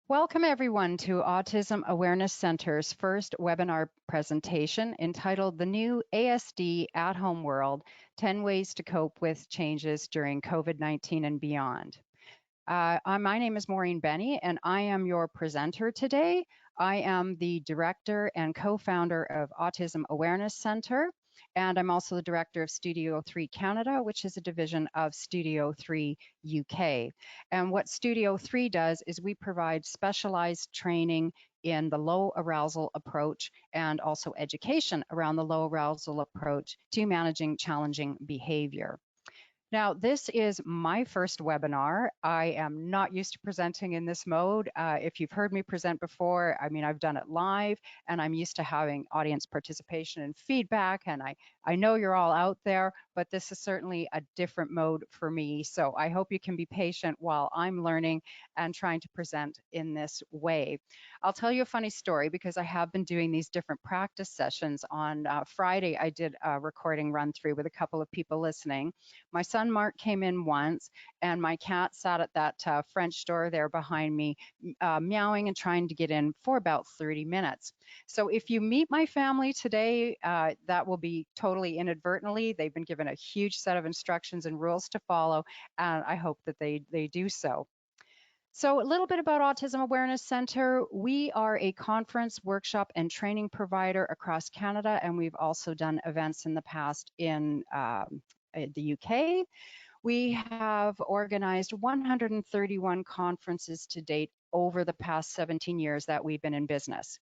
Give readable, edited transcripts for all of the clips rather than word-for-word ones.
Welcome everyone to Autism Awareness Center's first webinar presentation entitled The New ASD at Home World, 10 Ways to Cope with Changes During COVID-19 and Beyond. My name is Maureen Bennie and I am your presenter today. I am the director and co-founder of Autism Awareness Center, and I'm also the director of Studio 3 Canada, which is a division of Studio 3 UK. And what Studio 3 does is we provide specialized training in the low arousal approach and also education around the low arousal approach to managing challenging behavior. Now, this is my first webinar. I am not used to presenting in this mode. If you've heard me present before, I mean, I've done it live and I'm used to having audience participation and feedback, and I know you're all out there, but this is certainly a different mode for me. So I hope you can be patient while I'm learning and trying to present in this way. I'll tell you a funny story because I have been doing these different practice sessions. On Friday, I did a recording run through with a couple of people listening. My son Mark came in once, and my cat sat at that French door there behind me, meowing and trying to get in for about 30 minutes. So if you meet my family today, that will be totally inadvertently. They've been given a huge set of instructions and rules to follow, and I hope that they do so. So a little bit about Autism Awareness Center. We are a conference, workshop, and training provider across Canada, and we've also done events in the past in the UK. We have organized 131 conferences to date over the past 17 years that we've been in business.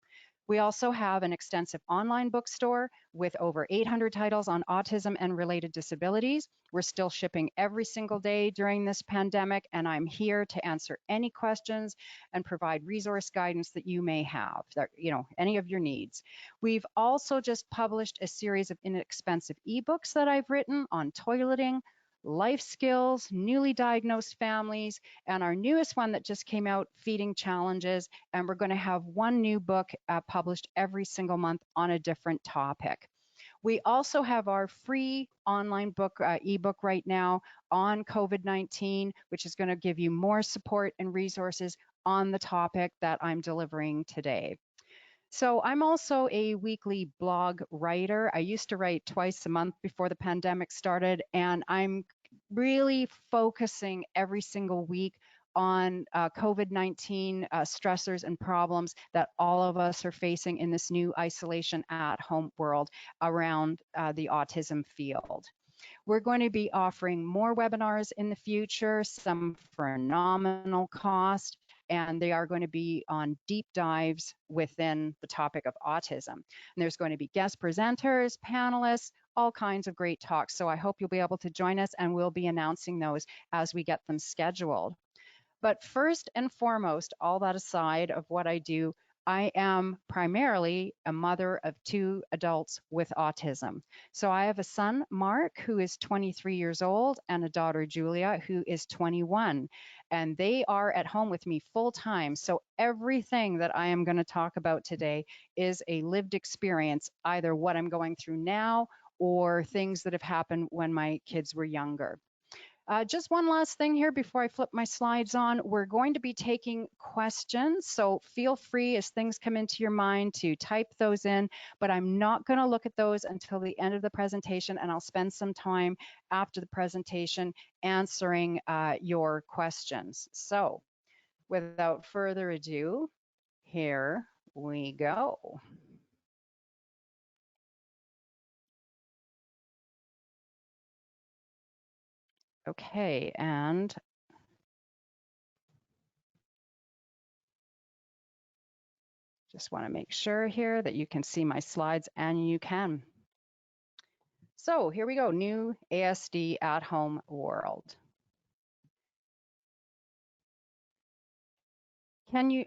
We also have an extensive online bookstore with over 800 titles on autism and related disabilities. We're still shipping every single day during this pandemic, and I'm here to answer any questions and provide resource guidance that you may have, that, any of your needs. We've also just published a series of inexpensive ebooks that I've written on toileting, life skills, newly diagnosed families, and our newest one that just came out, feeding challenges. And we're going to have one new book published every single month on a different topic. We also have our free online book, ebook right now on COVID-19, which is going to give you more support and resources on the topic that I'm delivering today. So I'm also a weekly blog writer. I used to write twice a month before the pandemic started, and I'm really focusing every single week on COVID-19 stressors and problems that all of us are facing in this new isolation at home world around the autism field. We're going to be offering more webinars in the future, some for nominal cost, and they are going to be on deep dives within the topic of autism. And there's going to be guest presenters, panelists, all kinds of great talks. So I hope you'll be able to join us, and we'll be announcing those as we get them scheduled. But first and foremost, all that aside of what I do, I am primarily a mother of 2 adults with autism. So I have a son, Mark, who is 23 years old, and a daughter, Julia, who is 21. And they are at home with me full time. So everything that I am going to talk about today is a lived experience, either what I'm going through now or things that have happened when my kids were younger. Just one last thing here before I flip my slides on. We're going to be taking questions, so feel free as things come into your mind to type those in, but I'm not going to look at those until the end of the presentation, and I'll spend some time after the presentation answering your questions. So without further ado, here we go. Okay, and just want to make sure here that you can see my slides, and you can. So here we go, new ASD at home world. Can you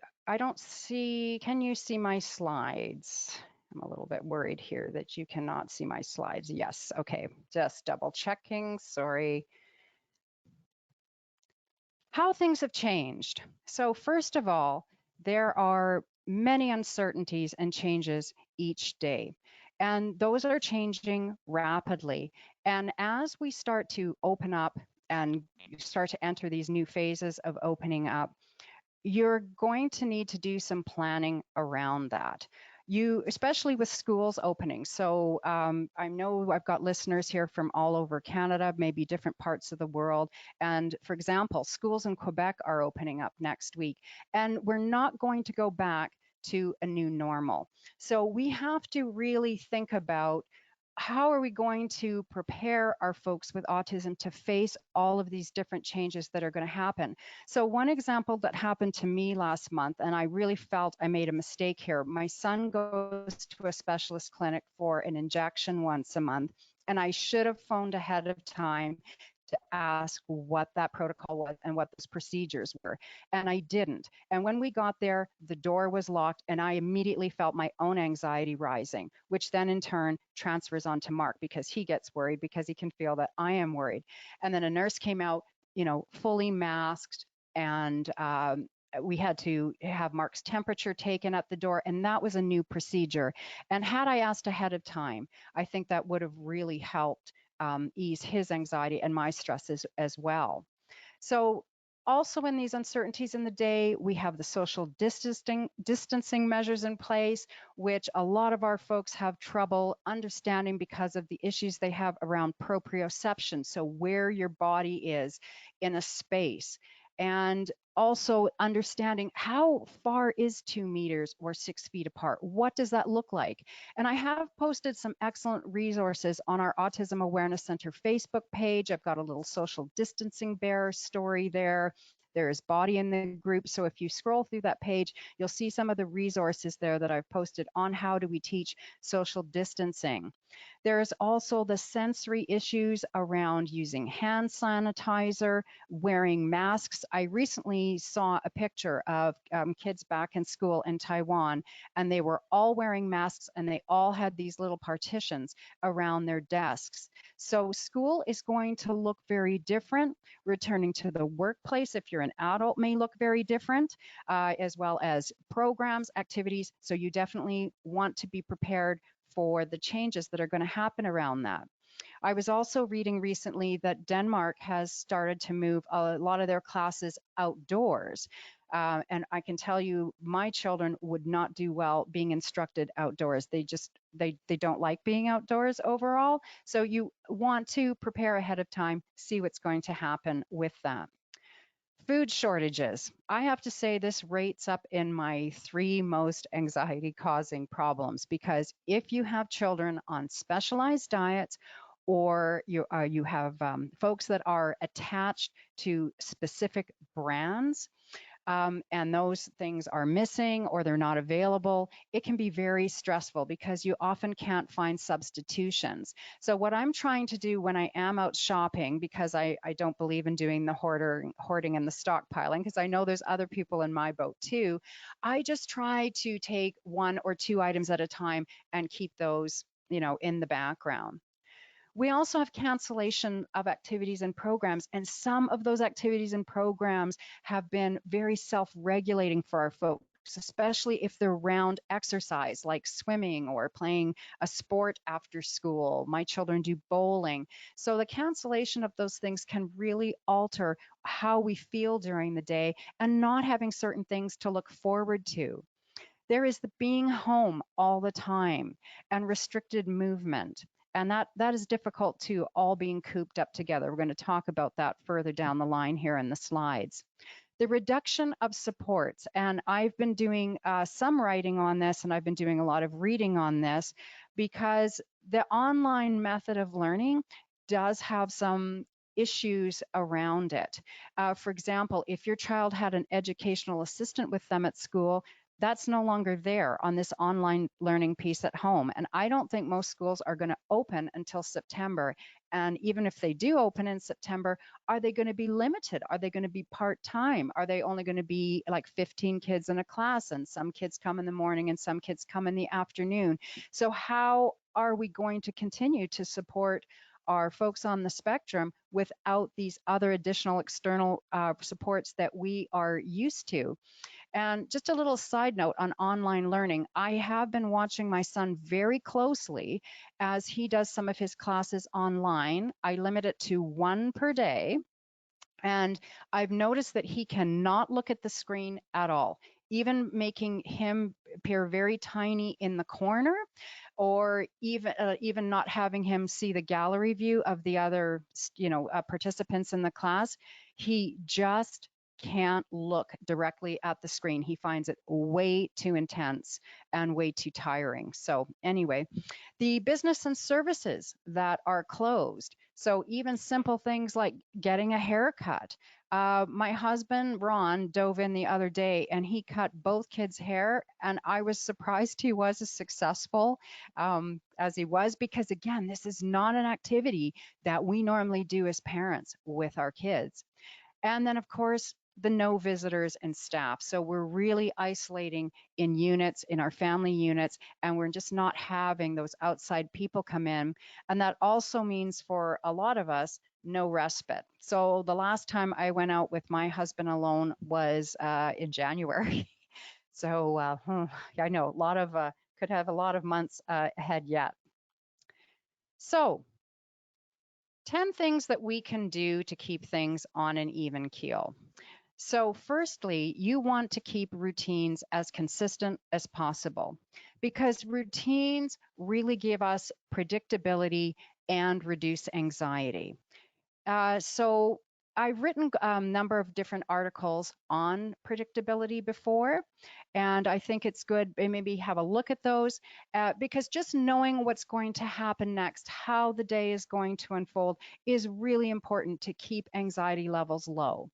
see my slides? I'm a little bit worried here that you cannot see my slides. Yes, okay, just double checking, sorry. How things have changed. So first of all, there are many uncertainties and changes each day, and those are changing rapidly. And as we start to open up and start to enter these new phases of opening up, you're going to need to do some planning around that. You, especially with schools opening. So I know I've got listeners here from all over Canada, maybe different parts of the world. And for example, schools in Quebec are opening up next week, and we're not going to go back to a new normal. So we have to really think about how are we going to prepare our folks with autism to face all of these different changes that are going to happen. So one example that happened to me last month, and I really felt I made a mistake here. My son goes to a specialist clinic for an injection once a month, and I should have phoned ahead of time to ask what that protocol was and what those procedures were. And I didn't. And when we got there, the door was locked, and I immediately felt my own anxiety rising, which then in turn transfers onto Mark because he gets worried because he can feel that I am worried. And then a nurse came out, fully masked, and we had to have Mark's temperature taken at the door, and that was a new procedure. And had I asked ahead of time, I think that would have really helped ease his anxiety and my stresses as well. So also in these uncertainties in the day, we have the social distancing measures in place, which a lot of our folks have trouble understanding because of the issues they have around proprioception, so where your body is in a space. And also understanding how far is 2 meters or 6 feet apart? What does that look like? And I have posted some excellent resources on our Autism Awareness Center Facebook page. I've got a little social distancing bear story there. There is body in the group. So if you scroll through that page, you'll see some of the resources there that I've posted on how do we teach social distancing. There's also the sensory issues around using hand sanitizer, wearing masks. I recently saw a picture of kids back in school in Taiwan, and they were all wearing masks, and they all had these little partitions around their desks. So school is going to look very different. Returning to the workplace, if you're an adult, may look very different, as well as programs, activities. So you definitely want to be prepared for the changes that are going to happen around that. I was also reading recently that Denmark has started to move a lot of their classes outdoors. And I can tell you, my children would not do well being instructed outdoors. They don't like being outdoors overall. So you want to prepare ahead of time, see what's going to happen with that. Food shortages. I have to say this rates up in my 3 most anxiety causing problems, because if you have children on specialized diets, or you have folks that are attached to specific brands, and those things are missing or they're not available, it can be very stressful because you often can't find substitutions. So what I'm trying to do when I am out shopping, because I don't believe in doing the hoarding and the stockpiling, because I know there's other people in my boat too, I just try to take 1 or 2 items at a time and keep those, in the background. We also have cancellation of activities and programs, and some of those activities and programs have been very self-regulating for our folks, especially if they're around exercise, like swimming or playing a sport after school. My children do bowling. So the cancellation of those things can really alter how we feel during the day, and not having certain things to look forward to. There is the being home all the time and restricted movement. And that is difficult too, all being cooped up together. We're going to talk about that further down the line here in the slides. The reduction of supports, and I've been doing some writing on this, and I've been doing a lot of reading on this, because the online method of learning does have some issues around it. For example, if your child had an educational assistant with them at school, that's no longer there on this online learning piece at home. And I don't think most schools are going to open until September. And even if they do open in September, are they going to be limited? Are they going to be part-time? Are they only going to be like 15 kids in a class, and some kids come in the morning and some kids come in the afternoon? So how are we going to continue to support our folks on the spectrum without these other additional external supports that we are used to? And just a little side note on online learning, I have been watching my son very closely as he does some of his classes online. I limit it to 1 per day. And I've noticed that he cannot look at the screen at all, even making him appear very tiny in the corner, or even not having him see the gallery view of the other, participants in the class. He just can't look directly at the screen. He finds it way too intense and way too tiring. So anyway, the business and services that are closed. So even simple things like getting a haircut. My husband, Ron, dove in the other day and he cut both kids' hair. And I was surprised he was as successful as he was, because again, this is not an activity that we normally do as parents with our kids. And then, of course, the no visitors and staff. So we're really isolating in units, in our family units, and we're just not having those outside people come in. And that also means for a lot of us, no respite. So the last time I went out with my husband alone was in January. So I know a lot of, could have a lot of months ahead yet. So 10 things that we can do to keep things on an even keel. So firstly, you want to keep routines as consistent as possible, because routines really give us predictability and reduce anxiety. So I've written a number of different articles on predictability before, and I think it's good maybe have a look at those, because just knowing what's going to happen next, how the day is going to unfold, is really important to keep anxiety levels low.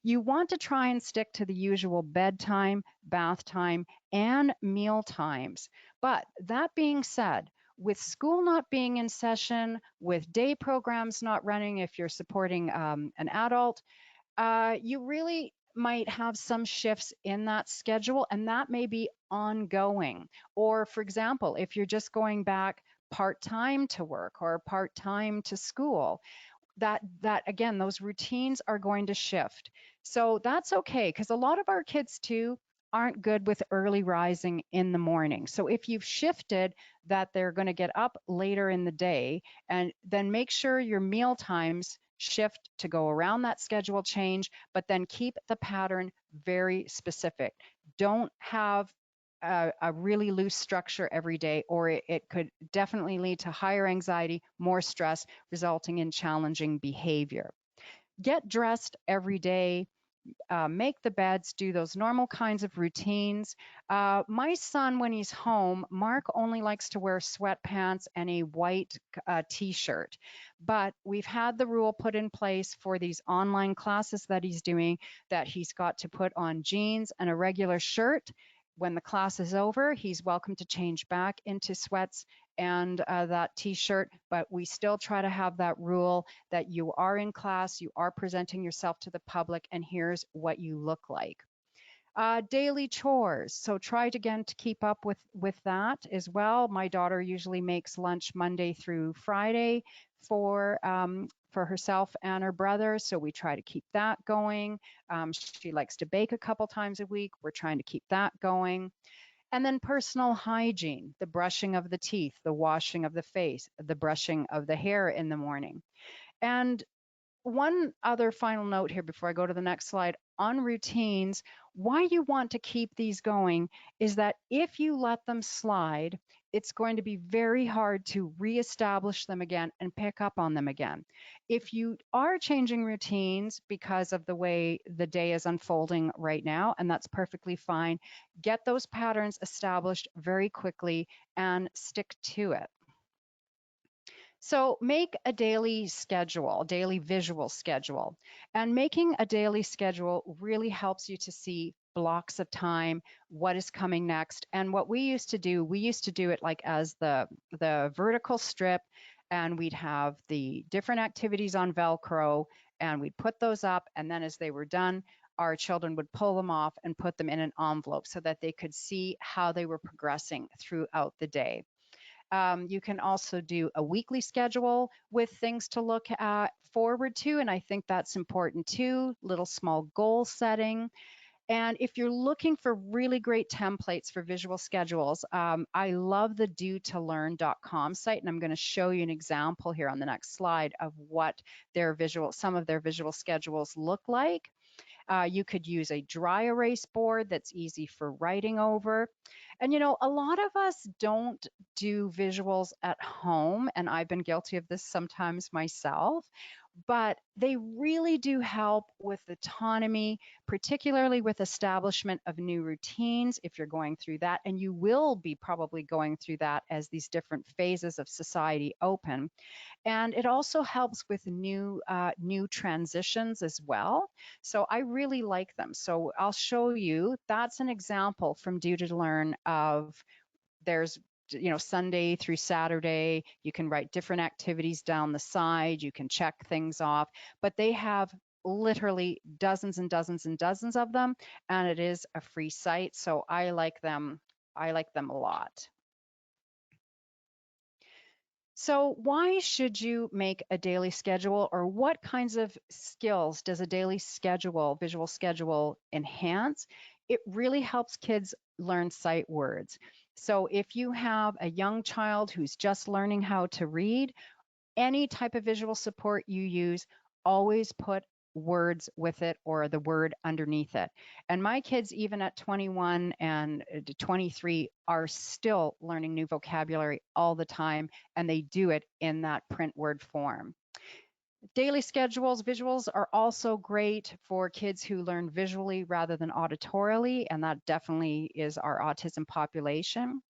You want to try and stick to the usual bedtime, bath time, and meal times. But that being said, with school not being in session, with day programs not running, if you're supporting an adult, you really might have some shifts in that schedule, and that may be ongoing. Or, for example, if you're just going back part-time to work or part-time to school, that again, those routines are going to shift. So that's okay, because a lot of our kids too aren't good with early rising in the morning. So if you've shifted that they're going to get up later in the day, and then make sure your meal times shift to go around that schedule change, but then keep the pattern very specific. Don't have a really loose structure every day, or it could definitely lead to higher anxiety, more stress, resulting in challenging behavior. Get dressed every day. Make the beds, do those normal kinds of routines. My son, when he's home, Mark only likes to wear sweatpants and a white t-shirt. But we've had the rule put in place for these online classes that he's doing, that he's got to put on jeans and a regular shirt. When the class is over, he's welcome to change back into sweats and that t-shirt, but we still try to have that rule that you are in class, you are presenting yourself to the public, and here's what you look like. Daily chores. So try again to keep up with that as well. My daughter usually makes lunch Monday through Friday for herself and her brother. So we try to keep that going. She likes to bake a couple times a week. We're trying to keep that going. And then personal hygiene, the brushing of the teeth, the washing of the face, the brushing of the hair in the morning. And one other final note here before I go to the next slide on routines. Why you want to keep these going is that if you let them slide, it's going to be very hard to reestablish them again and pick up on them again. If you are changing routines because of the way the day is unfolding right now, and that's perfectly fine, get those patterns established very quickly and stick to it. So make a daily schedule, a daily visual schedule. And making a daily schedule really helps you to see blocks of time, what is coming next. And what we used to do it like as the vertical strip, and we'd have the different activities on Velcro, and we'd put those up, and then as they were done, our children would pull them off and put them in an envelope so that they could see how they were progressing throughout the day. You can also do a weekly schedule with things to look at forward to, and I think that's important too. Little small goal setting. And if you're looking for really great templates for visual schedules, I love the do2learn.com site, and I'm going to show you an example here on the next slide of what some of their visual schedules look like. You could use a dry erase board that's easy for writing over. And a lot of us don't do visuals at home, and I've been guilty of this sometimes myself, but they really do help with autonomy, particularly with establishment of new routines if you're going through that. And you will be probably going through that as these different phases of society open. And it also helps with new transitions as well. So I really like them. So I'll show you, that's an example from Do to Learn of there's Sunday through Saturday. You can write different activities down the side. You can check things off, but they have literally dozens and dozens and dozens of them, and it is a free site. So I like them. I like them a lot. So why should you make a daily schedule, or what kinds of skills does a daily schedule, visual schedule, enhance? It really helps kids learn sight words. So if you have a young child who's just learning how to read, any type of visual support you use, always put words with it or the word underneath it. And my kids, even at 21 and 23, are still learning new vocabulary all the time, and they do it in that print word form. Daily schedules, visuals are also great for kids who learn visually rather than auditorily, and that definitely is our autism population.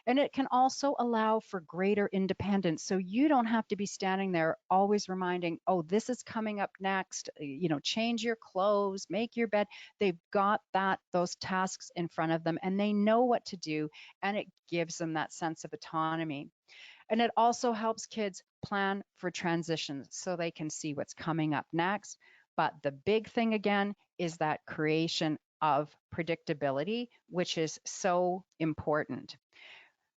And it can also allow for greater independence. So you don't have to be standing there always reminding, oh, this is coming up next, change your clothes, make your bed. They've got those tasks in front of them, and they know what to do, and it gives them that sense of autonomy. And it also helps kids plan for transitions so they can see what's coming up next. But the big thing again is that creation of predictability, which is so important.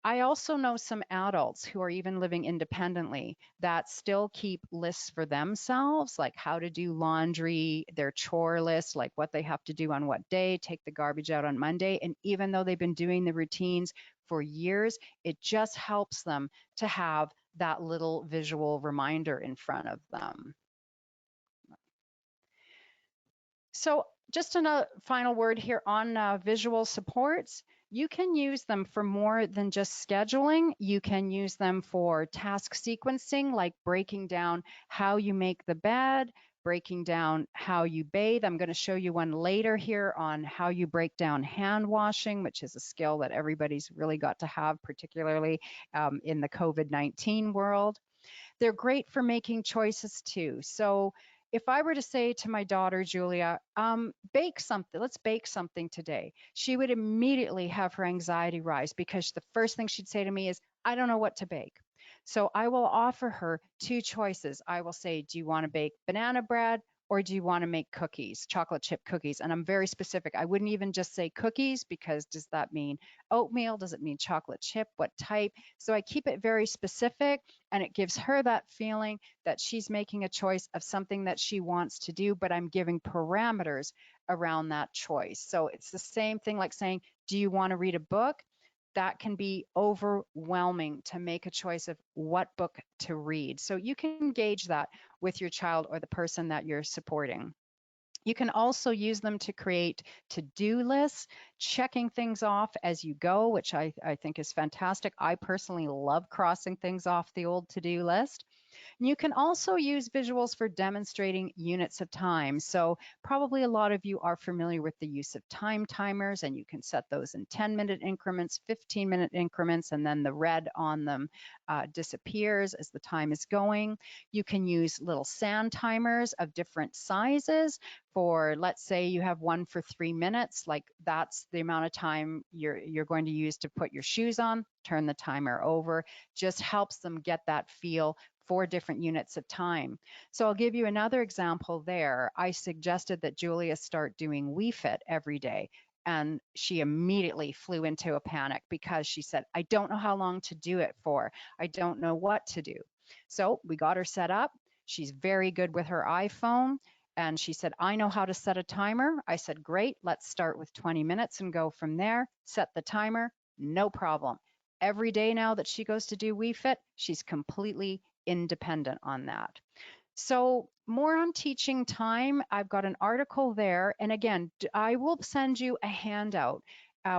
I also know some adults who are even living independently that still keep lists for themselves, like how to do laundry, their chore list, like what they have to do on what day, take the garbage out on Monday. And even though they've been doing the routines for years, it just helps them to have that little visual reminder in front of them. So just a final word here on visual supports. You can use them for more than just scheduling. You can use them for task sequencing, like breaking down how you make the bed, breaking down how you bathe. I'm going to show you one later here on how you break down hand washing, which is a skill that everybody's really got to have, particularly in the COVID-19 world. They're great for making choices too. So if I were to say to my daughter, Julia, bake something, let's bake something today, she would immediately have her anxiety rise because the first thing she'd say to me is, I don't know what to bake. So I will offer her two choices. I will say, do you want to bake banana bread, or do you want to make cookies, chocolate chip cookies? And I'm very specific. I wouldn't even just say cookies, because does that mean oatmeal? Does it mean chocolate chip? What type? So I keep it very specific, and it gives her that feeling that she's making a choice of something that she wants to do, but I'm giving parameters around that choice. So it's the same thing like saying, do you want to read a book? That can be overwhelming to make a choice of what book to read. So you can gauge that with your child or the person that you're supporting. You can also use them to create to-do lists, checking things off as you go, which I think is fantastic. I personally love crossing things off the old to-do list. You can also use visuals for demonstrating units of time. So probably a lot of you are familiar with the use of time timers, and you can set those in 10-minute increments, 15-minute increments, and then the red on them disappears as the time is going. You can use little sand timers of different sizes for, let's say you have one for 3 minutes, like that's the amount of time you're going to use to put your shoes on, turn the timer over, just helps them get that feel for different units of time. So I'll give you another example there. I suggested that Julia start doing Wii Fit every day, and she immediately flew into a panic because she said, I don't know how long to do it for. I don't know what to do. So we got her set up. She's very good with her iPhone. And she said, I know how to set a timer. I said, great, let's start with 20 minutes and go from there. Set the timer, no problem. Every day now that she goes to do Wii Fit, she's completely independent on that. So more on teaching time, I've got an article there. And again, I will send you a handout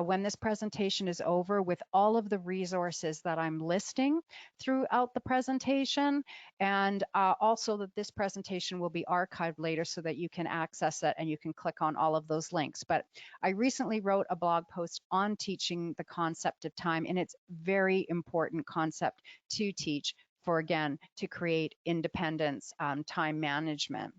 when this presentation is over with all of the resources that I'm listing throughout the presentation. And also that this presentation will be archived later so that you can access it and you can click on all of those links. But I recently wrote a blog post on teaching the concept of time, and it's very important concept to teach for, again, to create independence, time management.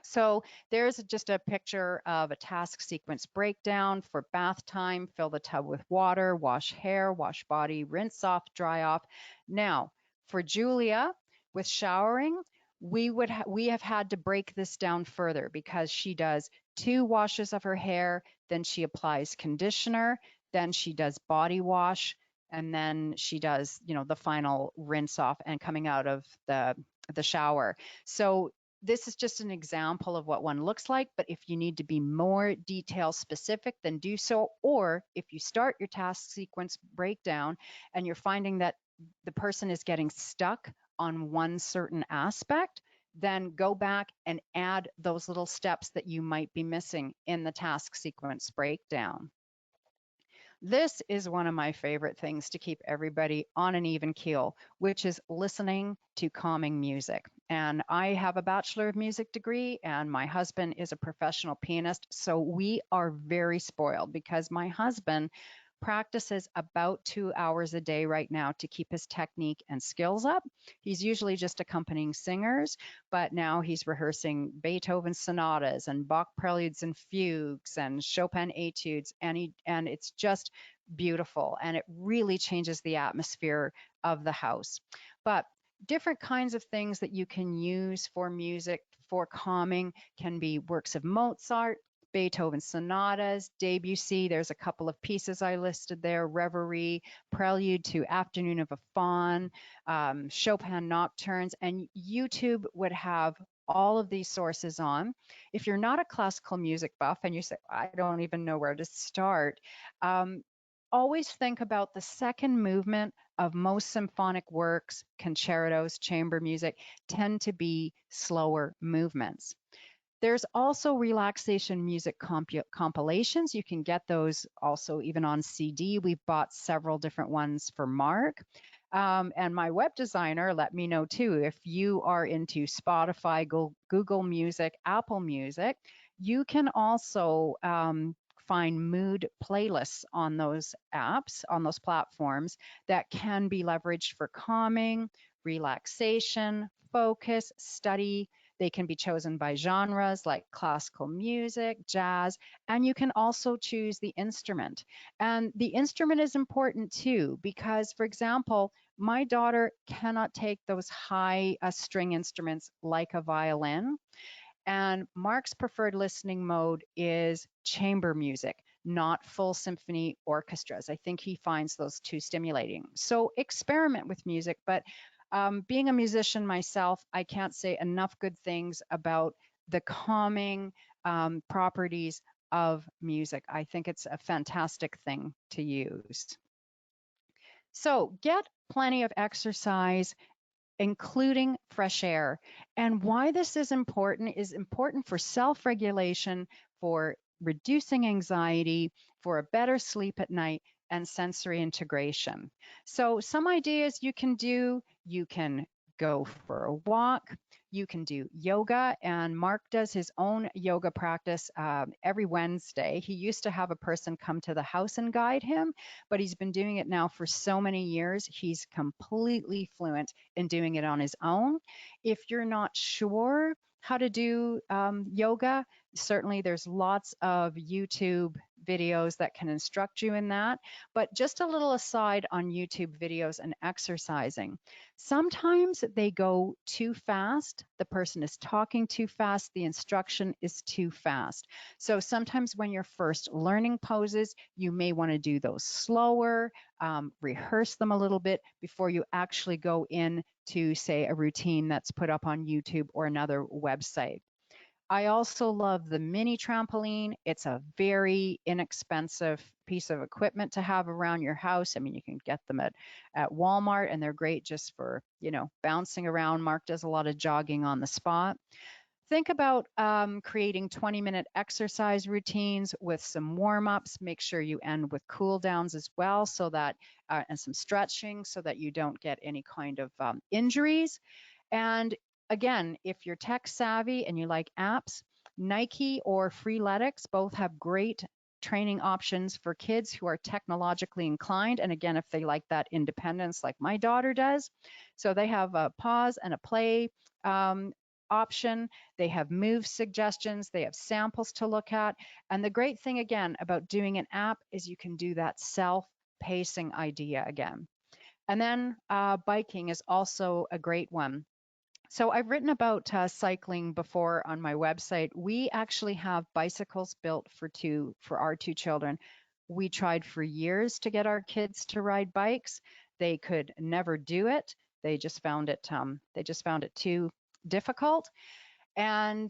So there's just a picture of a task sequence breakdown for bath time. Fill the tub with water, wash hair, wash body, rinse off, dry off. Now, for Julia, with showering, we have had to break this down further because she does 2 washes of her hair, then she applies conditioner, then she does body wash, and then she does, the final rinse off and coming out of the shower. So this is just an example of what one looks like, but if you need to be more detail specific, then do so. Or if you start your task sequence breakdown and you're finding that the person is getting stuck on one certain aspect, then go back and add those little steps that you might be missing in the task sequence breakdown. This is one of my favorite things to keep everybody on an even keel, which is listening to calming music. And I have a Bachelor of Music degree, and my husband is a professional pianist. So we are very spoiled because my husband practices about 2 hours a day right now to keep his technique and skills up. He's usually just accompanying singers, but now he's rehearsing Beethoven sonatas and Bach preludes and fugues and Chopin etudes, and it's just beautiful, and it really changes the atmosphere of the house. But different kinds of things that you can use for music for calming can be works of Mozart, Beethoven sonatas, Debussy. There's a couple of pieces I listed there: Reverie, Prelude to Afternoon of a Faun, Chopin nocturnes, and YouTube would have all of these sources on. If you're not a classical music buff and you say, I don't even know where to start, always think about the second movement of most symphonic works, concertos, chamber music tend to be slower movements. There's also relaxation music compilations. You can get those also even on CD. We've bought several different ones for Mark. And my web designer let me know too, if you are into Spotify, Google Music, Apple Music, you can also find mood playlists on those apps, on those platforms that can be leveraged for calming, relaxation, focus, study. They can be chosen by genres like classical music, jazz, and you can also choose the instrument. And the instrument is important too, because, for example, my daughter cannot take those high string instruments like a violin. And Mark's preferred listening mode is chamber music, not full symphony orchestras. I think he finds those too stimulating. So experiment with music, but being a musician myself, I can't say enough good things about the calming properties of music. I think it's a fantastic thing to use. So get plenty of exercise, including fresh air. And why this is important for self-regulation, for reducing anxiety, for a better sleep at night, and sensory integration. So some ideas you can do: you can go for a walk, you can do yoga, and Mark does his own yoga practice every Wednesday. He used to have a person come to the house and guide him, but he's been doing it now for so many years, he's completely fluent in doing it on his own. If you're not sure how to do yoga, certainly there's lots of YouTube videos that can instruct you in that. But just a little aside on YouTube videos and exercising. Sometimes they go too fast. The person is talking too fast. The instruction is too fast. So sometimes when you're first learning poses, you may want to do those slower, rehearse them a little bit before you actually go in to, say, a routine that's put up on YouTube or another website. I also love the mini trampoline. It's a very inexpensive piece of equipment to have around your house. I mean, you can get them at Walmart and they're great just for, bouncing around. Mark does a lot of jogging on the spot. Think about creating 20-minute exercise routines with some warm ups. Make sure you end with cool downs as well, so that, and some stretching so that you don't get any kind of injuries. And again, if you're tech savvy and you like apps, Nike or Freeletics both have great training options for kids who are technologically inclined. And again, if they like that independence like my daughter does. So they have a pause and a play option. They have move suggestions. They have samples to look at. And the great thing again about doing an app is you can do that self-pacing idea again. And then biking is also a great one. So I've written about cycling before on my website. We actually have bicycles built for our two children. We tried for years to get our kids to ride bikes. They could never do it. They just found it too difficult. And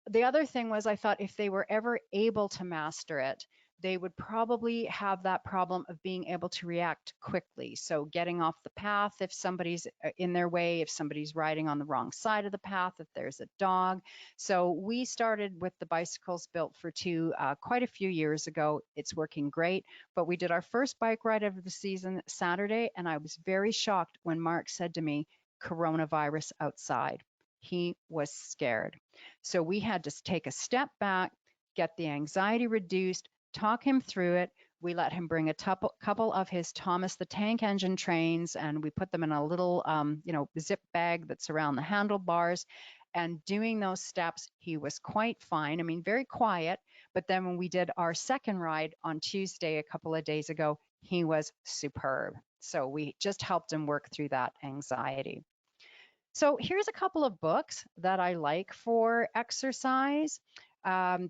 the other thing was, I thought if they were ever able to master it, they would probably have that problem of being able to react quickly. So getting off the path if somebody's in their way, if somebody's riding on the wrong side of the path, if there's a dog. So we started with the bicycles built for two quite a few years ago. It's working great. But we did our first bike ride of the season Saturday, and I was very shocked when Mark said to me, "Coronavirus outside." He was scared. So we had to take a step back, get the anxiety reduced, talk him through it. We let him bring a couple of his Thomas the Tank Engine trains, and we put them in a little, zip bag that's around the handlebars. And doing those steps, he was quite fine. I mean, very quiet. But then when we did our second ride on Tuesday, a couple of days ago, he was superb. So we just helped him work through that anxiety. So here's a couple of books that I like for exercise.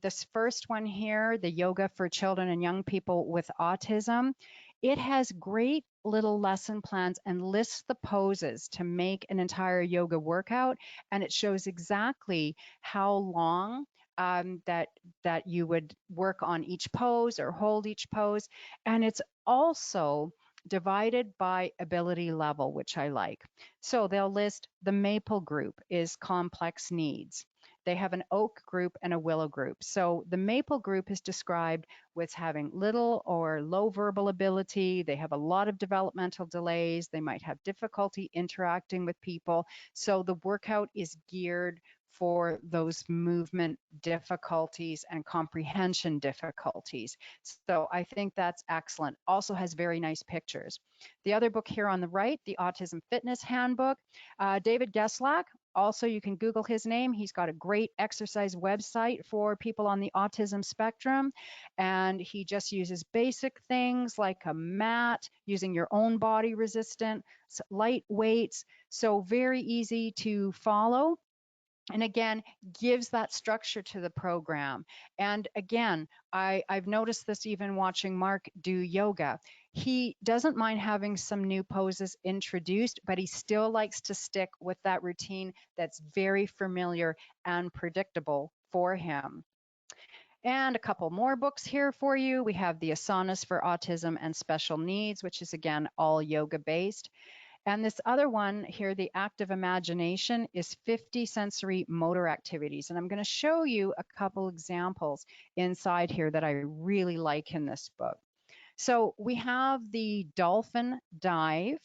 This first one here, the Yoga for Children and Young People with Autism. It has great little lesson plans and lists the poses to make an entire yoga workout. And it shows exactly how long that you would work on each pose or hold each pose. And it's also divided by ability level, which I like. So they'll list the maple group is complex needs. They have an oak group and a willow group. So the maple group is described with having little or low verbal ability. They have a lot of developmental delays. They might have difficulty interacting with people. So the workout is geared for those movement difficulties and comprehension difficulties. So I think that's excellent. Also has very nice pictures. The other book here on the right, the Autism Fitness Handbook, David Geslack. Also, you can Google his name. He's got a great exercise website for people on the autism spectrum. And he just uses basic things like a mat, using your own body resistance, light weights. So very easy to follow. And again, gives that structure to the program. And again, I've noticed this even watching Mark do yoga. He doesn't mind having some new poses introduced, but he still likes to stick with that routine that's very familiar and predictable for him. And a couple more books here for you. We have the Asanas for Autism and Special Needs, which is again all yoga based. And this other one here, the active imagination, is 50 sensory motor activities. And I'm going to show you a couple examples inside here that I really like in this book. So we have the dolphin dive.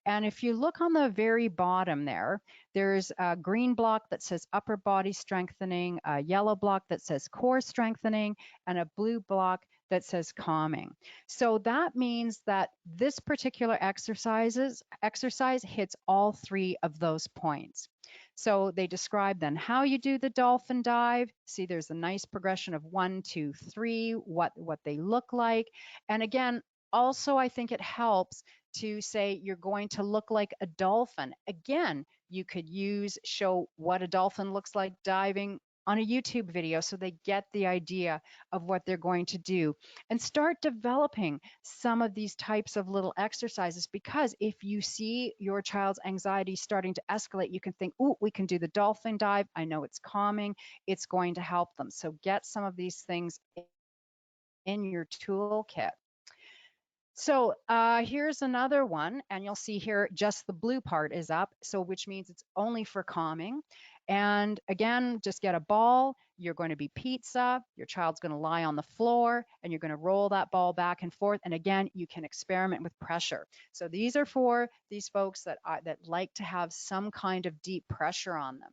And if you look on the very bottom there, there's a green block that says upper body strengthening, a yellow block that says core strengthening, and a blue block that says calming. So that means that this particular exercise hits all three of those points. So they describe then how you do the dolphin dive. See, there's a nice progression of 1, 2, 3, what they look like. And again, also, I think it helps to say you're going to look like a dolphin. Again, you could show what a dolphin looks like diving on a YouTube video so they get the idea of what they're going to do, and start developing some of these types of little exercises. Because if you see your child's anxiety starting to escalate, you can think, oh, we can do the dolphin dive. I know it's calming. It's going to help them. So get some of these things in your toolkit. So here's another one, and you'll see here just the blue part is up, so which means it's only for calming. And again, just get a ball. You're going to be pizza. Your child's going to lie on the floor, and you're going to roll that ball back and forth. And again, you can experiment with pressure. So these are for these folks that like to have some kind of deep pressure on them.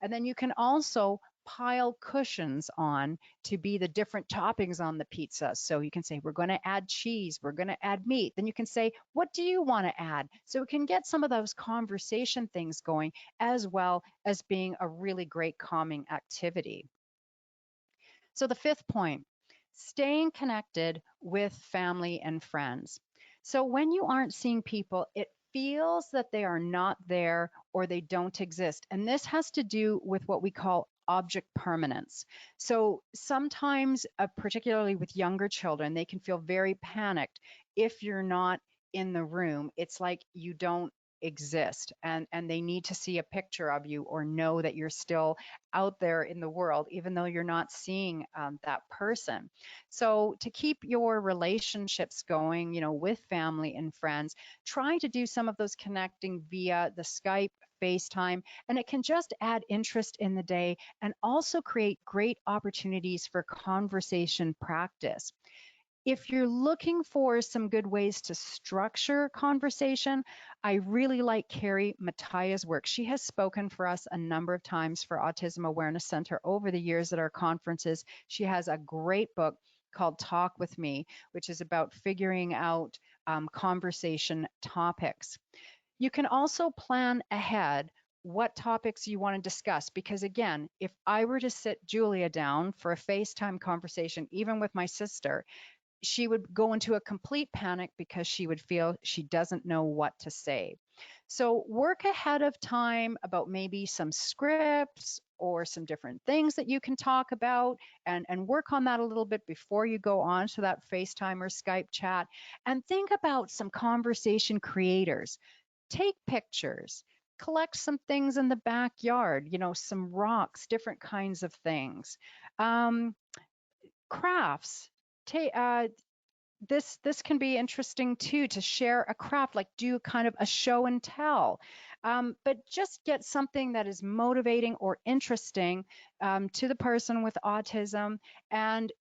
And then you can also pile cushions on to be the different toppings on the pizza. So you can say, we're going to add cheese, we're going to add meat. Then you can say, what do you want to add? So we can get some of those conversation things going, as well as being a really great calming activity. So the fifth point, staying connected with family and friends. So when you aren't seeing people, it feels that they are not there or they don't exist. And this has to do with what we call object permanence. So sometimes, particularly with younger children, they can feel very panicked if you're not in the room. It's like you don't exist, and they need to see a picture of you or know that you're still out there in the world, even though you're not seeing that person. So to keep your relationships going, with family and friends, try to do some of those connecting via the Skype, FaceTime, and it can just add interest in the day and also create great opportunities for conversation practice. If you're looking for some good ways to structure conversation, I really like Carrie Mataya's work. She has spoken for us a number of times for Autism Awareness Center over the years at our conferences. She has a great book called Talk With Me, which is about figuring out conversation topics. You can also plan ahead what topics you want to discuss, because again, if I were to sit Julia down for a FaceTime conversation, even with my sister, she would go into a complete panic because she would feel she doesn't know what to say. So work ahead of time about maybe some scripts or some different things that you can talk about, and work on that a little bit before you go on to that FaceTime or Skype chat. And think about some conversation creators. Take pictures, collect some things in the backyard, some rocks, different kinds of things. Crafts. This can be interesting too, to share a craft, like do kind of a show and tell, but just get something that is motivating or interesting to the person with autism, and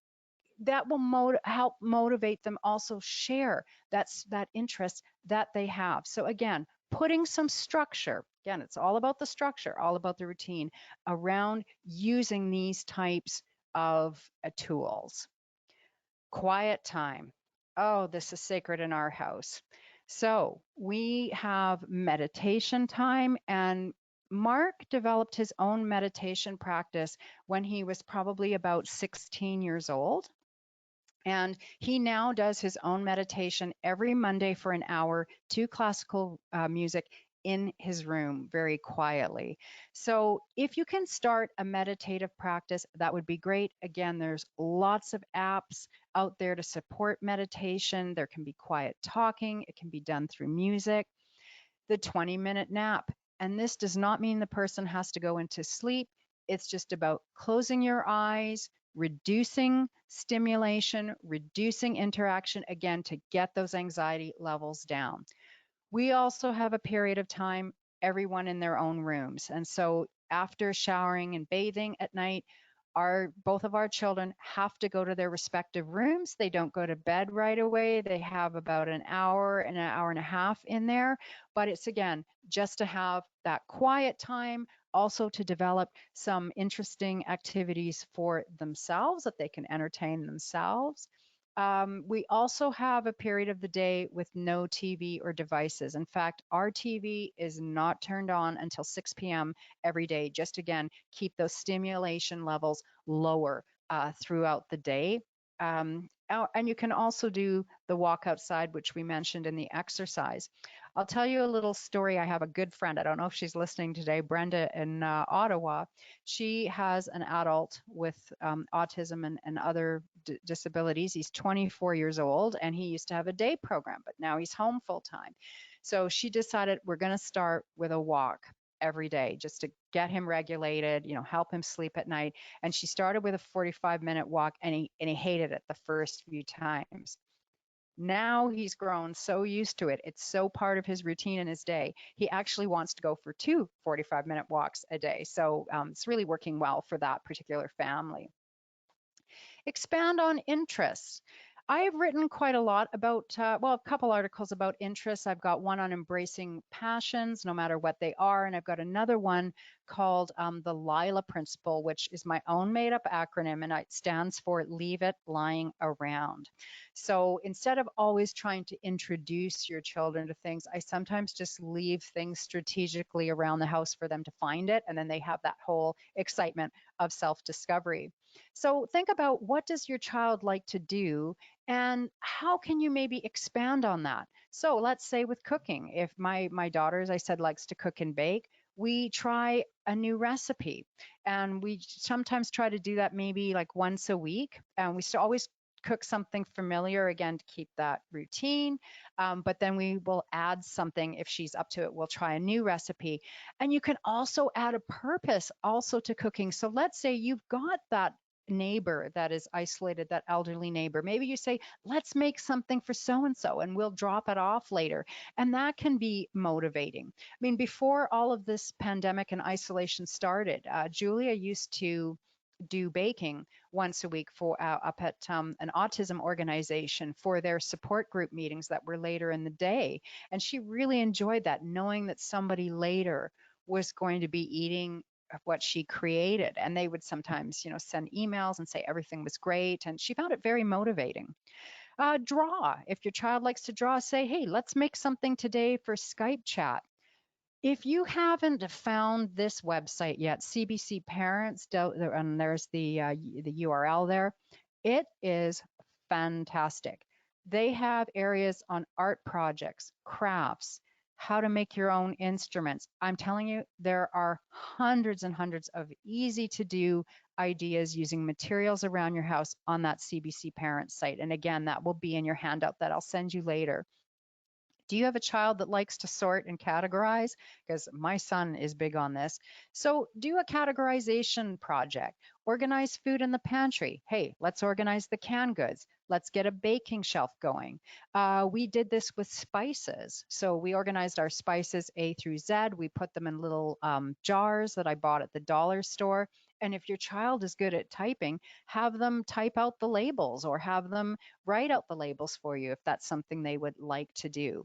that will help motivate them also share that interest that they have. So again, putting some structure, again, it's all about the structure, all about the routine around using these types of tools. Quiet time. Oh, this is sacred in our house. So we have meditation time, and Mark developed his own meditation practice when he was probably about 16 years old. And he now does his own meditation every Monday for an hour to classical music in his room very quietly. So if you can start a meditative practice, that would be great. Again, there's lots of apps out there to support meditation. There can be quiet talking. It can be done through music. The 20-minute nap. And this does not mean the person has to go into sleep. It's just about closing your eyes, reducing stimulation, reducing interaction, again, to get those anxiety levels down. We also have a period of time, everyone in their own rooms. And so after showering and bathing at night, both of our children have to go to their respective rooms. They don't go to bed right away. They have about an hour and a half in there. But it's, again, just to have that quiet time, also to develop some interesting activities for themselves that they can entertain themselves. We also have a period of the day with no TV or devices. In fact, our TV is not turned on until 6 p.m. every day, just again, keep those stimulation levels lower throughout the day. And you can also do the walk outside, which we mentioned in the exercise. I'll tell you a little story. I have a good friend. I don't know if she's listening today, Brenda in Ottawa. She has an adult with autism and other disabilities. He's 24 years old, and he used to have a day program, but now he's home full time. So she decided we're going to start with a walk every day just to get him regulated, help him sleep at night. And she started with a 45-minute walk, and he hated it the first few times. Now he's grown so used to it. It's so part of his routine in his day. He actually wants to go for two 45-minute walks a day. So it's really working well for that particular family. Expand on interests. I've written quite a lot about, a couple articles about interests. I've got one on embracing passions, no matter what they are. And I've got another one called the Lila Principle, which is my own made up acronym, and it stands for Leave It Lying Around. So instead of always trying to introduce your children to things, I sometimes just leave things strategically around the house for them to find it. And then they have that whole excitement of self-discovery. So think about, what does your child like to do, and how can you maybe expand on that? So let's say with cooking, if my daughter, as I said, likes to cook and bake, we try a new recipe, and we sometimes try to do that maybe like once a week, and we still always cook something familiar, again, to keep that routine. But then we will add something if she's up to it. We'll try a new recipe. And you can also add a purpose also to cooking. So let's say you've got that neighbor that is isolated, that elderly neighbor. Maybe you say, let's make something for so-and-so, and we'll drop it off later. And that can be motivating. I mean, before all of this pandemic and isolation started, Julia used to do baking once a week for up at an autism organization for their support group meetings that were later in the day. And she really enjoyed that, knowing that somebody later was going to be eating what she created. And they would sometimes, send emails and say everything was great. And she found it very motivating. Draw. If your child likes to draw, say, hey, let's make something today for Skype chat. If you haven't found this website yet, CBC Parents, and there's the URL there, it is fantastic. They have areas on art projects, crafts, how to make your own instruments. I'm telling you, there are hundreds and hundreds of easy to do ideas using materials around your house on that CBC Parents site. And again, that will be in your handout that I'll send you later. Do you have a child that likes to sort and categorize? Because my son is big on this. So do a categorization project. Organize food in the pantry. Hey, let's organize the canned goods. Let's get a baking shelf going. We did this with spices. So we organized our spices A through Z. We put them in little jars that I bought at the dollar store. And if your child is good at typing, have them type out the labels, or have them write out the labels for you if that's something they would like to do.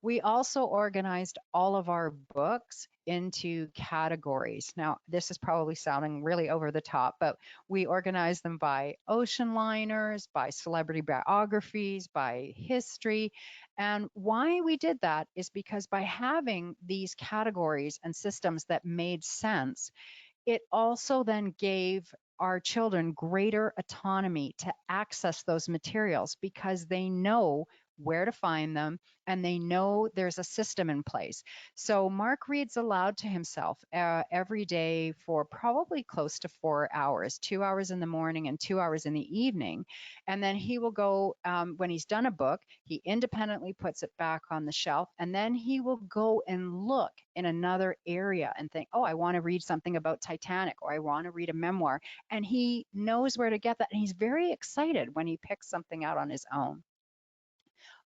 We also organized all of our books into categories. Now, this is probably sounding really over the top, but we organized them by ocean liners, by celebrity biographies, by history. And why we did that is because by having these categories and systems that made sense, it also then gave our children greater autonomy to access those materials, because they know where to find them, and they know there's a system in place. So Mark reads aloud to himself every day for probably close to 4 hours, 2 hours in the morning and 2 hours in the evening. And then he will go, when he's done a book, he independently puts it back on the shelf, and then he will go and look in another area and think, oh, I want to read something about Titanic, or I want to read a memoir. And he knows where to get that. And he's very excited when he picks something out on his own.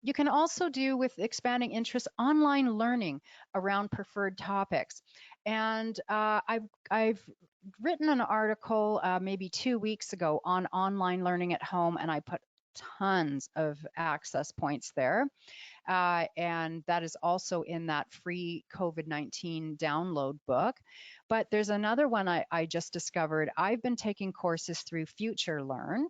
You can also do, with expanding interest, online learning around preferred topics. And I've written an article maybe 2 weeks ago on online learning at home, and I put tons of access points there. And that is also in that free COVID-19 download book. But there's another one I just discovered. I've been taking courses through Future Learn,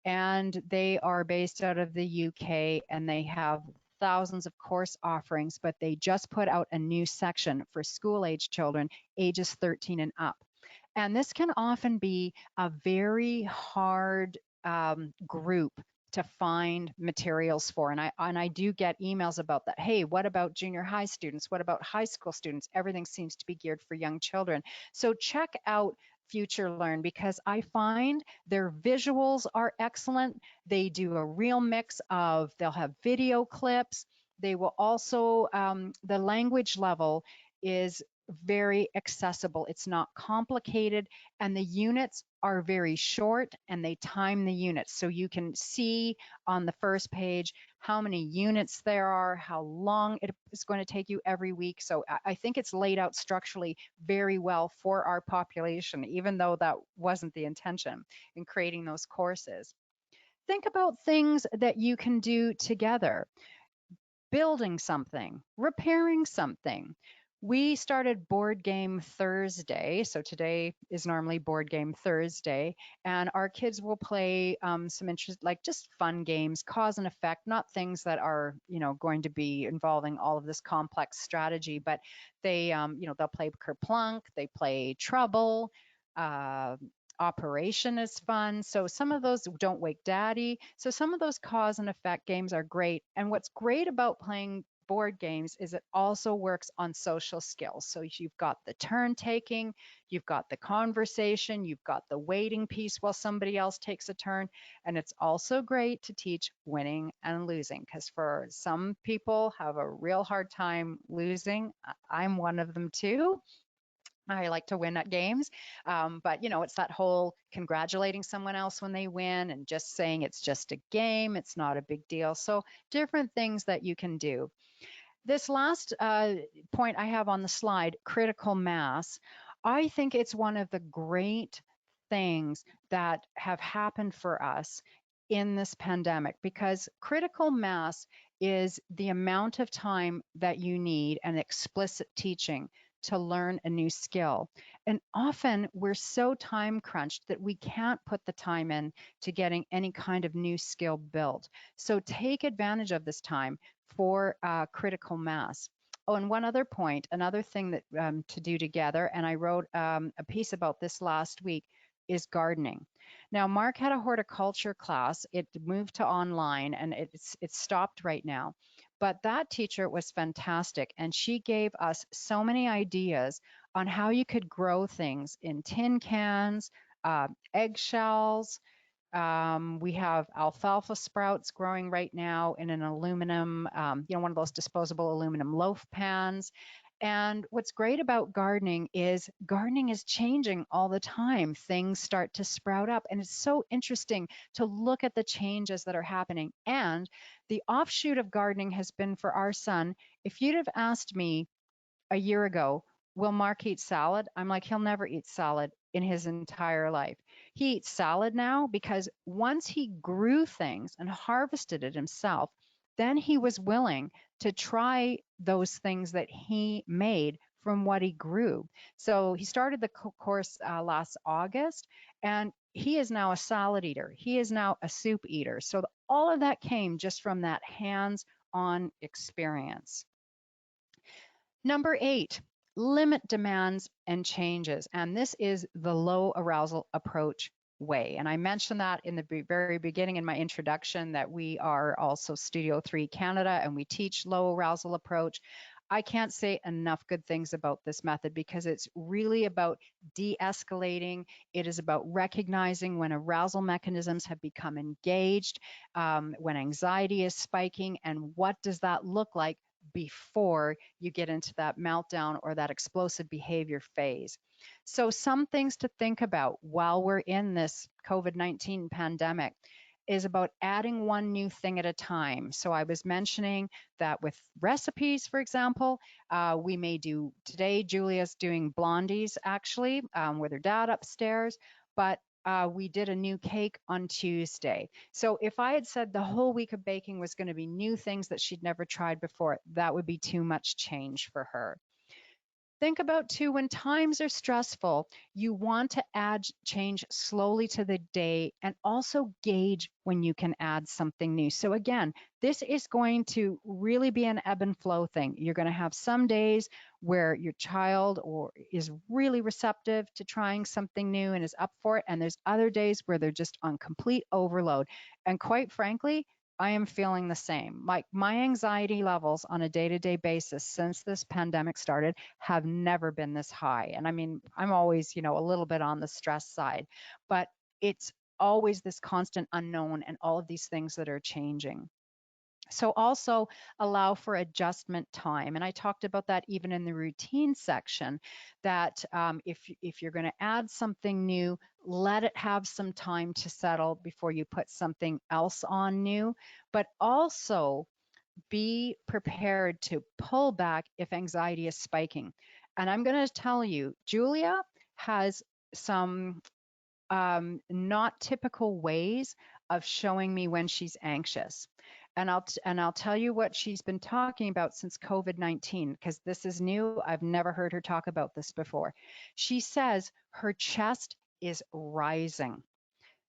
and they are based out of the UK, and they have thousands of course offerings, but they just put out a new section for school-age children, ages 13 and up. And this can often be a very hard group to find materials for. And I do get emails about that. Hey, what about junior high students? What about high school students? Everything seems to be geared for young children. So check out Future Learn, because I find their visuals are excellent. They do a real mix of, they'll have video clips. They will also, the language level is very accessible. It's not complicated, and the units are very short, and they time the units. So you can see on the first page how many units there are, how long it is going to take you every week. So I think it's laid out structurally very well for our population, even though that wasn't the intention in creating those courses. Think about things that you can do together: building something, repairing something. We started Board Game Thursday. So today is normally Board Game Thursday, and our kids will play some interest, like just fun games, cause and effect, not things that are, going to be involving all of this complex strategy, but they, they'll play Kerplunk, they play Trouble. Uh, Operation is fun. So some of those, Don't Wake Daddy. So some of those cause and effect games are great. And what's great about playing board games is it also works on social skills. So you've got the turn taking, you've got the conversation, you've got the waiting piece while somebody else takes a turn. And it's also great to teach winning and losing, because for some people have a real hard time losing. I'm one of them too. I like to win at games. But, it's that whole congratulating someone else when they win and just saying it's just a game, it's not a big deal. So different things that you can do. This last point I have on the slide, critical mass, I think it's one of the great things that have happened for us in this pandemic, because critical mass is the amount of time that you need and explicit teaching to learn a new skill. And often we're so time crunched that we can't put the time in to getting any kind of new skill built. So take advantage of this time for critical mass. Oh, and one other point, another thing that to do together, and I wrote a piece about this last week, is gardening. Now, Mark had a horticulture class. It moved to online, and it's stopped right now. But that teacher was fantastic, and she gave us so many ideas on how you could grow things in tin cans, eggshells. We have alfalfa sprouts growing right now in an aluminum, one of those disposable aluminum loaf pans. And what's great about gardening is changing all the time. Things start to sprout up, and it's so interesting to look at the changes that are happening. And the offshoot of gardening has been for our son. If you'd have asked me a year ago, will Mark eat salad? I'm like, he'll never eat salad in his entire life. He eats salad now because once he grew things and harvested it himself, then he was willing to try those things that he made from what he grew. So he started the course last August, and he is now a salad eater. He is now a soup eater. So all of that came just from that hands-on experience. Number 8, limit demands and changes. And this is the low arousal approach way. And I mentioned that in the very beginning in my introduction, that we are also Studio 3 Canada and we teach low arousal approach. I can't say enough good things about this method because it's really about de-escalating. It is about recognizing when arousal mechanisms have become engaged, when anxiety is spiking, and what does that look like before you get into that meltdown or that explosive behavior phase. So some things to think about while we're in this COVID-19 pandemic is about adding one new thing at a time. So I was mentioning that with recipes, for example, we may do today, Julia's doing blondies actually with her dad upstairs, but we did a new cake on Tuesday. So if I had said the whole week of baking was going to be new things that she'd never tried before, that would be too much change for her. Think about too, when times are stressful, you want to add change slowly to the day and also gauge when you can add something new. So again, this is going to really be an ebb and flow thing. You're going to have some days where your child or is really receptive to trying something new and is up for it, and there's other days where they're just on complete overload. And quite frankly, I am feeling the same. Like my anxiety levels on a day-to-day basis since this pandemic started have never been this high. And I mean, I'm always, a little bit on the stress side, but it's always this constant unknown and all of these things that are changing. So also allow for adjustment time. And I talked about that even in the routine section, that if you're going to add something new, let it have some time to settle before you put something else on new. But also be prepared to pull back if anxiety is spiking. And I'm going to tell you, Julia has some not typical ways of showing me when she's anxious. And I'll tell you what she's been talking about since COVID-19, because this is new. I've never heard her talk about this before. She says her chest is rising.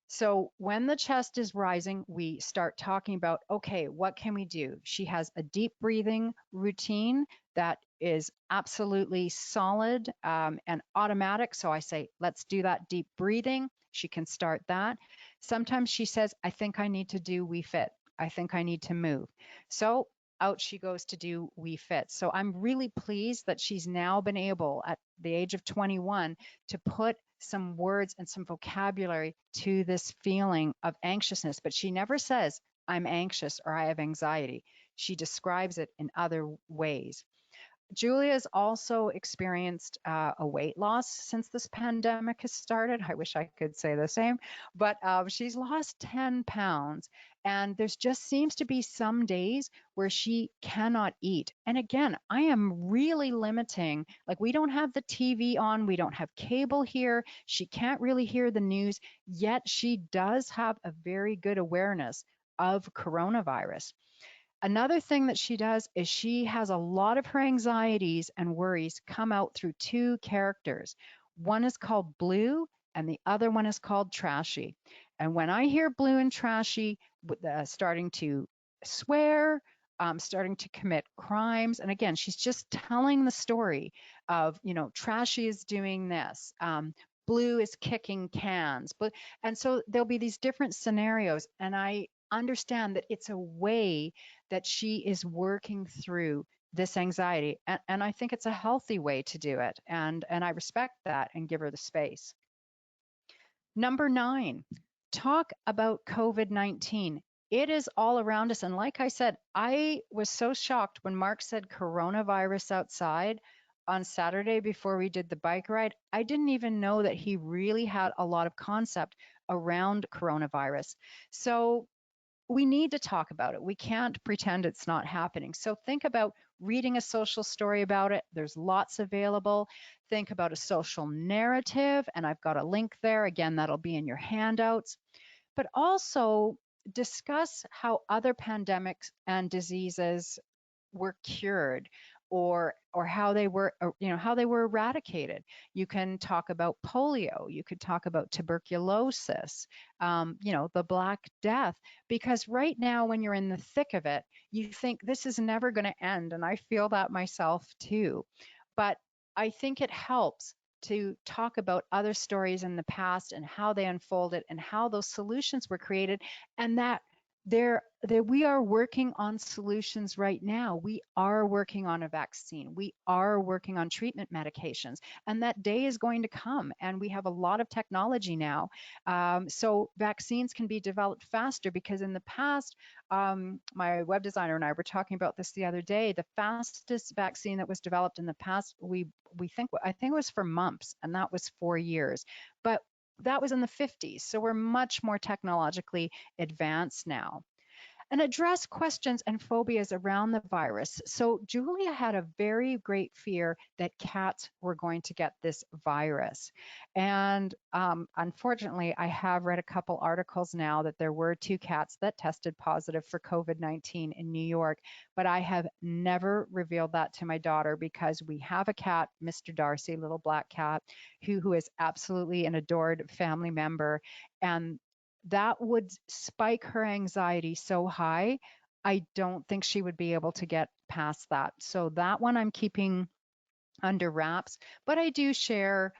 So when the chest is rising, we start talking about, okay, what can we do? She has a deep breathing routine that is absolutely solid and automatic. So I say, let's do that deep breathing. She can start that. Sometimes she says, I think I need to do We Fit. I think I need to move. So out she goes to do We Fit. So I'm really pleased that she's now been able at the age of 21 to put some words and some vocabulary to this feeling of anxiousness, but she never says, I'm anxious or I have anxiety. She describes it in other ways. Julia's also experienced a weight loss since this pandemic has started. I wish I could say the same, but she's lost 10 pounds. And there's just seems to be some days where she cannot eat. And again, I am really limiting, like, we don't have the TV on, we don't have cable here. She can't really hear the news, yet she does have a very good awareness of coronavirus. Another thing that she does is she has a lot of her anxieties and worries come out through two characters. One is called Blue and the other one is called Trashy. And when I hear Blue and Trashy starting to swear, starting to commit crimes, and again, she's just telling the story of, Trashy is doing this. Blue is kicking cans, and so there'll be these different scenarios, and I understand that it's a way that she is working through this anxiety. And I think it's a healthy way to do it. And I respect that and give her the space. Number 9, talk about COVID-19. It is all around us. And like I said, I was so shocked when Mark said coronavirus outside on Saturday before we did the bike ride. I didn't even know that he really had a lot of concept around coronavirus. So we need to talk about it. We can't pretend it's not happening. So think about reading a social story about it. There's lots available. Think about a social narrative, and I've got a link there. Again, that'll be in your handouts. But also discuss how other pandemics and diseases were cured, or how they were, how they were eradicated. You can talk about polio, you could talk about tuberculosis, the Black Death, because right now when you're in the thick of it, you think this is never going to end, and I feel that myself too. But I think it helps to talk about other stories in the past and how they unfolded and how those solutions were created, and that there we are working on solutions right now. We are working on a vaccine. We are working on treatment medications, and that day is going to come. And we have a lot of technology now, so vaccines can be developed faster. Because in the past, my web designer and I were talking about this the other day. The fastest vaccine that was developed in the past, I think it was for mumps, and that was 4 years. But that was in the 50s. So we're much more technologically advanced now. and address questions and phobias around the virus. So, Julia had a very great fear that cats were going to get this virus. And unfortunately, I have read a couple articles now that there were two cats that tested positive for COVID-19 in New York, but I have never revealed that to my daughter because we have a cat, Mr. Darcy, little black cat, who is absolutely an adored family member. And that would spike her anxiety so high. I don't think she would be able to get past that. So that one I'm keeping under wraps, but I do share,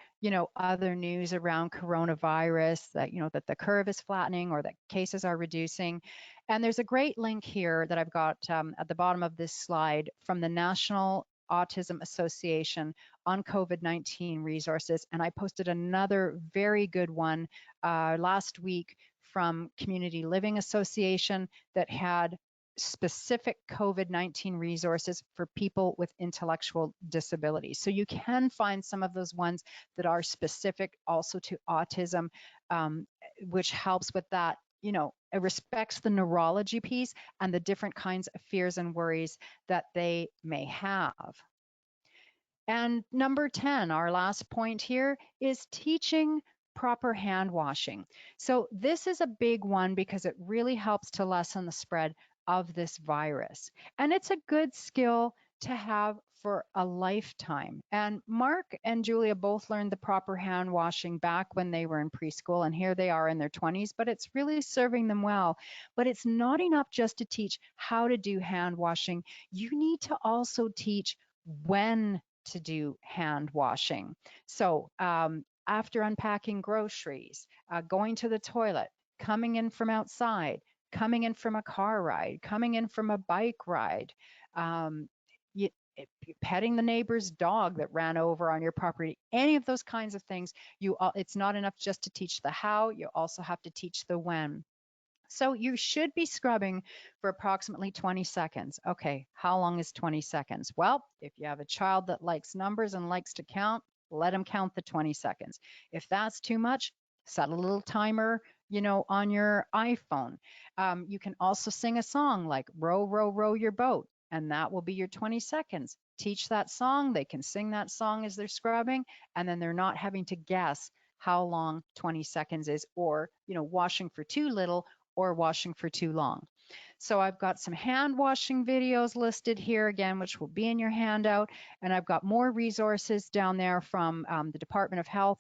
other news around coronavirus that, that the curve is flattening or that cases are reducing. And there's a great link here that I've got at the bottom of this slide from the National Autism Association on COVID-19 resources. And I posted another very good one last week from Community Living Association that had specific COVID-19 resources for people with intellectual disabilities. So you can find some of those ones that are specific also to autism, which helps with that. It respects the neurology piece and the different kinds of fears and worries that they may have. And number 10, our last point here is teaching proper hand washing. So this is a big one because it really helps to lessen the spread of this virus. And it's a good skill to have for a lifetime. And Mark and Julia both learned the proper hand washing back when they were in preschool, and here they are in their 20s, but it's really serving them well. But it's not enough just to teach how to do hand washing. You need to also teach when to do hand washing. So after unpacking groceries, going to the toilet, coming in from outside, coming in from a car ride, coming in from a bike ride, you, petting the neighbor's dog that ran over on your property, any of those kinds of things, it's not enough just to teach the how, you also have to teach the when. So you should be scrubbing for approximately 20 seconds. Okay, how long is 20 seconds? Well, if you have a child that likes numbers and likes to count, let them count the 20 seconds. If that's too much, set a little timer, on your iPhone. You can also sing a song like row, row, row your boat, and that will be your 20 seconds. Teach that song. They can sing that song as they're scrubbing, and then they're not having to guess how long 20 seconds is, or, washing for too little or washing for too long. So I've got some hand washing videos listed here again, which will be in your handout. And I've got more resources down there from the Department of Health,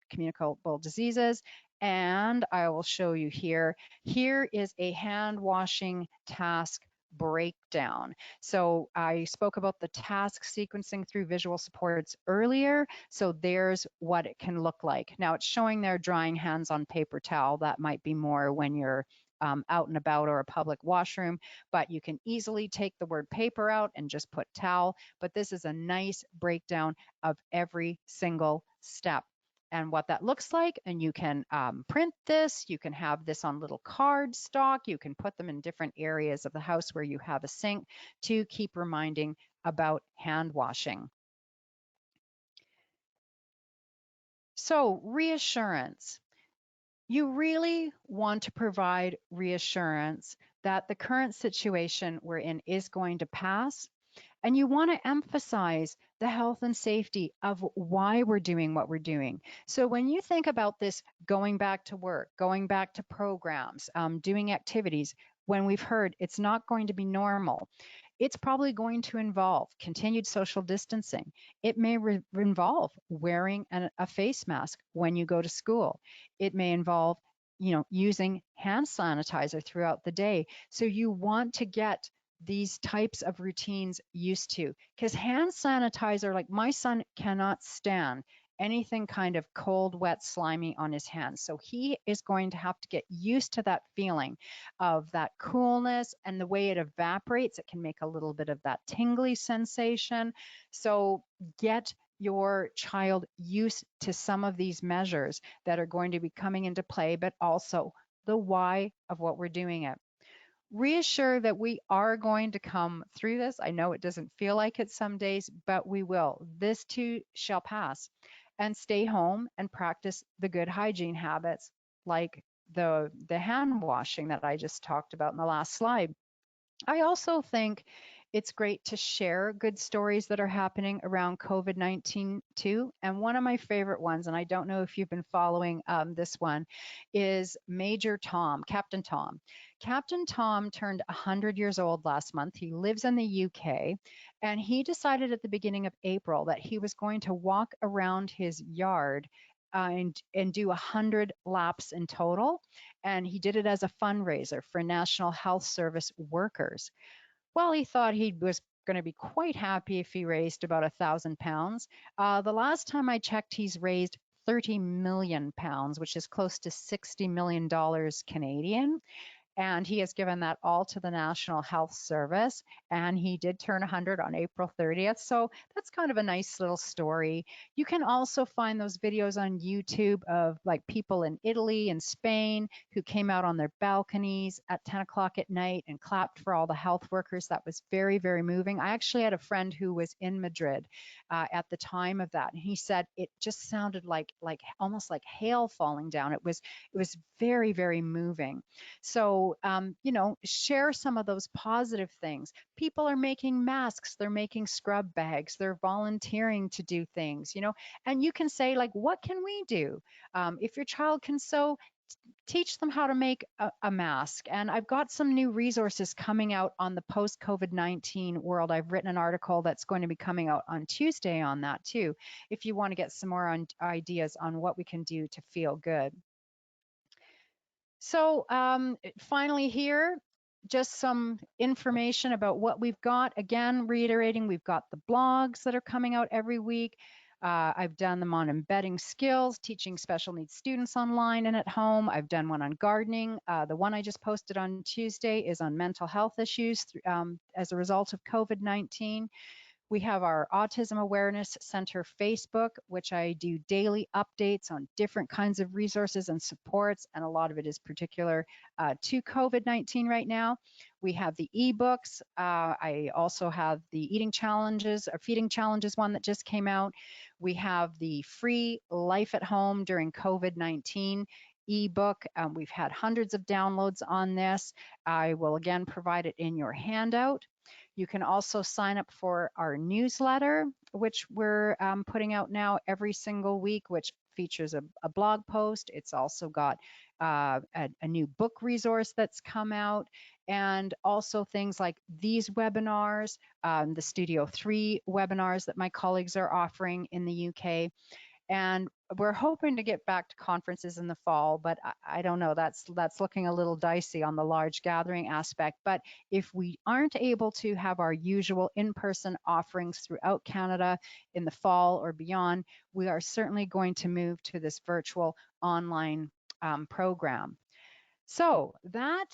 communicable diseases. And I will show you here. Here is a hand washing task breakdown. So I spoke about the task sequencing through visual supports earlier. So there's what it can look like. Now it's showing there drying hands on paper towel. That might be more when you're out and about or a public washroom, but you can easily take the word paper out and just put towel. But this is a nice breakdown of every single step and what that looks like. And you can print this, you can have this on little card stock, you can put them in different areas of the house where you have a sink to keep reminding about hand washing. So reassurance. You really want to provide reassurance that the current situation we're in is going to pass. And you want to emphasize the health and safety of why we're doing what we're doing. So when you think about this going back to work, going back to programs, doing activities, when we've heard it's not going to be normal, it's probably going to involve continued social distancing. It may involve wearing a face mask when you go to school. It may involve, using hand sanitizer throughout the day. So you want to get these types of routines used to, because hand sanitizer, like my son cannot stand anything kind of cold, wet, slimy on his hands. So he is going to have to get used to that feeling of that coolness and the way it evaporates. It can make a little bit of that tingly sensation. So get your child used to some of these measures that are going to be coming into play, but also the why of what we're doing it. Reassure that we are going to come through this. I know it doesn't feel like it some days, but we will. This too shall pass. And stay home and practice the good hygiene habits like the hand washing that I just talked about in the last slide. I also think it's great to share good stories that are happening around COVID-19 too. And one of my favorite ones, and I don't know if you've been following this one, is Major Tom, Captain Tom. Captain Tom turned 100 years old last month. He lives in the UK, and he decided at the beginning of April that he was going to walk around his yard and do 100 laps in total. And he did it as a fundraiser for National Health Service workers. Well, he thought he was going to be quite happy if he raised about £1,000. The last time I checked, he's raised 30 million pounds, which is close to $60 million Canadian. And he has given that all to the National Health Service. And he did turn 100 on April 30th. So that's kind of a nice little story. You can also find those videos on YouTube of like people in Italy and Spain who came out on their balconies at 10 o'clock at night and clapped for all the health workers. That was very, very moving. I actually had a friend who was in Madrid at the time of that. And he said it just sounded like almost like hail falling down. It was very, very moving. So, share some of those positive things. People are making masks, they're making scrub bags, they're volunteering to do things, and you can say, like, what can we do? If your child can sew, teach them how to make a mask. And I've got some new resources coming out on the post COVID-19 world. I've written an article that's going to be coming out on Tuesday on that too, if you want to get some more ideas on what we can do to feel good. So finally here, just some information about what we've got. Again, reiterating, we've got the blogs that are coming out every week. I've done them on embedding skills, teaching special needs students online and at home. I've done one on gardening. The one I just posted on Tuesday is on mental health issues as a result of COVID-19. We have our Autism Awareness Center Facebook, which I do daily updates on different kinds of resources and supports, and a lot of it is particular to COVID-19 right now. We have the ebooks. I also have the eating challenges, or feeding challenges one that just came out. We have the free Life at Home during COVID-19 ebook. We've had hundreds of downloads on this. I will again provide it in your handout. You can also sign up for our newsletter, which we're putting out now every single week, which features a blog post. It's also got a new book resource that's come out, and also things like these webinars, the Studio 3 webinars that my colleagues are offering in the UK. And we're hoping to get back to conferences in the fall, but I don't know, that's looking a little dicey on the large gathering aspect. But if we aren't able to have our usual in-person offerings throughout Canada in the fall or beyond, we are certainly going to move to this virtual online program. So that